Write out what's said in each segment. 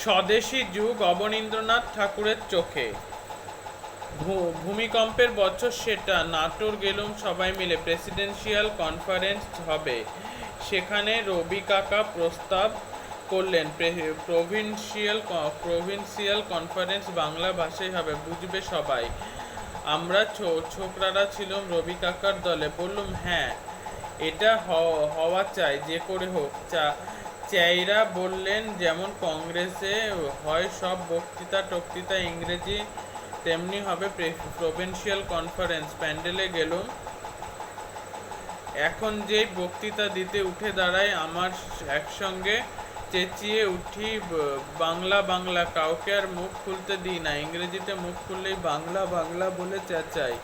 স্বদেশী যুগ অবনীন্দ্রনাথ ঠাকুরের চোখে। ভূমিকম্পের বছর সেটা। নাটোর গেলুম সবাই মিলে, প্রেসিডেন্সিয়াল কনফারেন্স হবে। সেখানে রবি কাকা প্রস্তাব করলেন প্রভিন্সিয়াল কনফারেন্স বাংলা ভাষায় হবে, বুঝবে সবাই। আমরা ছোকরারা ছিলাম রবি কাকার দলে, বললুম হ্যাঁ এটা হওয়া চাই, যে করে হোক। চ্যাইরা বললেন যেমন কংগ্রেসে হয় সব বক্তৃতা ইংরেজি, তেমনি হবে প্রভিন্সিয়াল কনফারেন্স। প্যান্ডেলে গেলুম। এখন যেই বক্তৃতা দিতে উঠে দাঁড়ায় আমার একসঙ্গে চেঁচিয়ে উঠি, বাংলা বাংলা, কাউকে আর মুখ খুলতে দিই না। ইংরেজিতে মুখ খুললেই বাংলা বাংলা বলে চেঁচাই।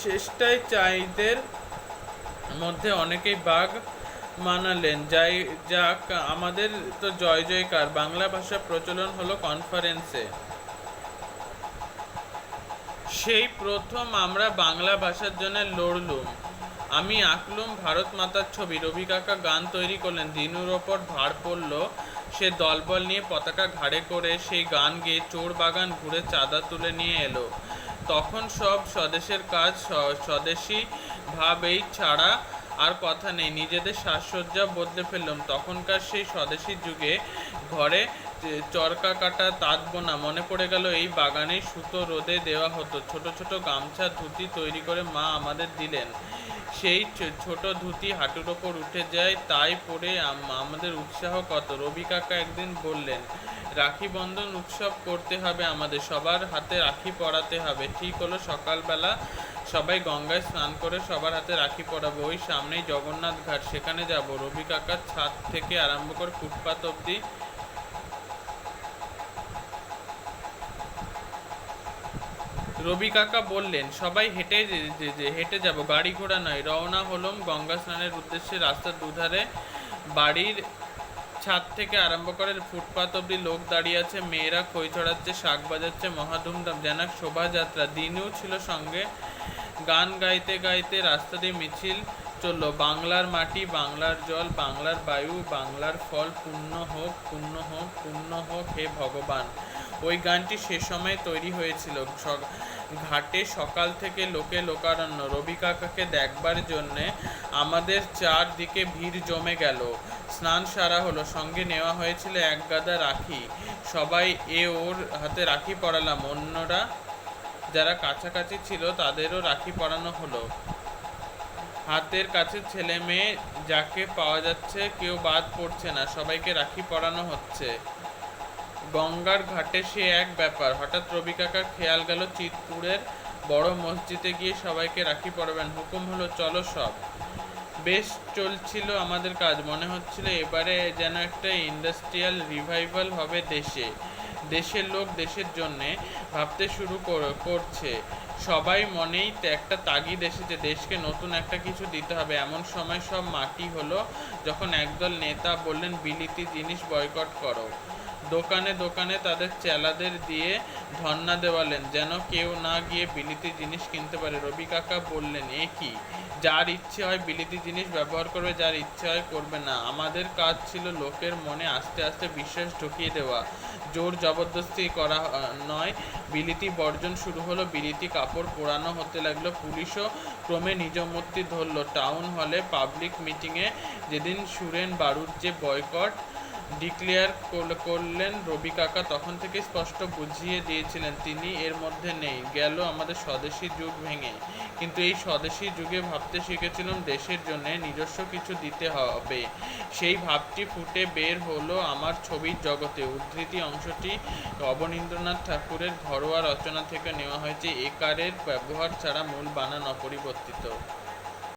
শেষটায় চাইদের মধ্যে অনেকেই বাঘ মানালেন। যাক, আমাদের তো জয় জয়কার, বাংলা ভাষা প্রচলন হলো কনফারেন্সে। সেই প্রথম আমরা বাংলা ভাষার জন্য লড়লুম। আমি আঁকলুম ভারত মাতার ছবি, রবি কাকা গান তৈরি করলেন, দিনুর ওপর ভার পড়ল। সে দলবল নিয়ে পতাকা ঘাড়ে করে সেই গান গেয়ে চোর বাগান ঘুরে চাঁদা তুলে নিয়ে এলো। তখন সব স্বদেশের কাজ, স্বদেশী ভাব এই ছাড়া আর কথা নেই। নিজেদের সাজসজ্জা বদলে ফেললাম। তখনকার সেই স্বদেশী যুগে ঘরে চরকা কাটা তাঁত বোনা মনে পড়ে গেল। এই বাগানেই সুতো রোদে দেওয়া হতো। ছোট ছোট গামছা ধুতি তৈরি করে মা আমাদের দিলেন। সেই ছোট ধুতি হাঁটুর ওপর উঠে যায়, তাই পরে আমাদের উৎসাহ কত। রবি কাকা একদিন বললেন, রাখি বন্ধন উৎসব করতে হবে আমাদের, সবার হাতে রাখি পরাতে হবে। ঠিক হলো, সকালবেলা সবাই গঙ্গায় স্নান করে সবার হাতে রাখি পরাবো। ওই সামনেই জগন্নাথ ঘাট, সেখানে যাব। রবি কাকার ছাদ থেকে আরম্ভ করে ফুটপাত অব্দি রবি কাকা বললেন, সবাই হেঁটে যাব, গাড়ি ঘোড়া নয়। রওনা হলাম গঙ্গা স্নানের উদ্দেশ্যে। রাস্তার দুধারে বাড়ির ছাদ থেকে আরম্ভ করে ফুটপাত অব্দি লোক দাঁড়িয়ে আছে, মেয়েরা খই ছড়াচ্ছে, শাক বাজাচ্ছে, মহাধুমধাম, যেন শোভাযাত্রা। দিনেও ছিল সঙ্গে। গান গাইতে গাইতে রাস্তা দিয়ে মিছিল চলল। বাংলার মাটি, বাংলার জল, বাংলার বায়ু, বাংলার ফল, পূর্ণ হোক, পূর্ণ হোক, পূর্ণ হোক হে ভগবান। ওই গানটি সে সময় তৈরি হয়েছিল। ঘাটে সকাল থেকে লোকে লোকারণ্য। রবি কাকাকে দেখবার জন্যে আমাদের চারদিকে ভিড় জমে গেল। স্নান সারা হলো। সঙ্গে নেওয়া হয়েছিল এক গাদা রাখি। সবাই ওর হাতে রাখি পরালাম। অন্যরা যারা কাছাকাছি ছিল তাদেরও রাখি পরানো হলো। হাতের কাছে ছেলে মেয়ে যাকে পাওয়া যাচ্ছে, কেউ বাদ পড়ছে না, সবাইকে রাখি পরানো হচ্ছে। গঙ্গার ঘাটে সে এক ব্যাপার। হঠাৎ রবি কাকার খেয়াল গেল চিতপুরের বড় মসজিদে গিয়ে সবাইকে রাখি পরাবেন। হুকুম হলো, চলো সব। বেশ চলছিল আমাদের কাজ। মনে হচ্ছিল এবারে যেন একটা ইন্ডাস্ট্রিয়াল রিভাইভাল হবে দেশে। দেশের লোক দেশের জন্যে ভাবতে শুরু করছে। সবাই মনেই একটা তাগিদ এসেছে, দেশকে নতুন একটা কিছু দিতে হবে। এমন সময় সব মাটি হলো যখন একদল নেতা বললেন, বিলিতি জিনিস বয়কট করো। দোকানে দোকানে তাদের চেলাদের দিয়ে ধর্ণা দেওয়ালেন, যেন কেউ না গিয়ে বিলিতি জিনিস কিনতে পারে। রবি কাকা বললেন, এ কি, যার ইচ্ছে হয় বিলিতি জিনিস ব্যবহার করবে, যার ইচ্ছে হয় করবে না। আমাদের কাজ ছিল লোকের মনে আস্তে আস্তে বিশ্বাস ঢুকিয়ে দেওয়া, জোর জবরদস্তি করা নয়। বিলিতি বর্জন শুরু হলো। বিলিতি কাপড় পোড়ানো হতে লাগলো। পুলিশও ক্রমে নিজ মূর্তি ধরল। টাউন হলে পাবলিক মিটিংয়ে যেদিন সুরেন বাড়ুজ্যে বয়কট ডিক্লেয়ার করলেন রবি কাকা, তখন থেকে স্পষ্ট বুঝিয়ে দিয়েছিলেন তিনি এর মধ্যে নেই। গেল আমাদের স্বদেশী যুগ ভেঙে। কিন্তু এই স্বদেশী যুগে ভাবতে শিখেছিলাম দেশের জন্য নিজস্ব কিছু দিতে হবে। সেই ভাবটি ফুটে বের হলো আমার ছবির জগতে। উদ্ধৃতি অংশটি অবনীন্দ্রনাথ ঠাকুরের ঘরোয়া রচনা থেকে নেওয়া হয়েছে। একারের ব্যবহার ছাড়া মূল বানান অপরিবর্তিত।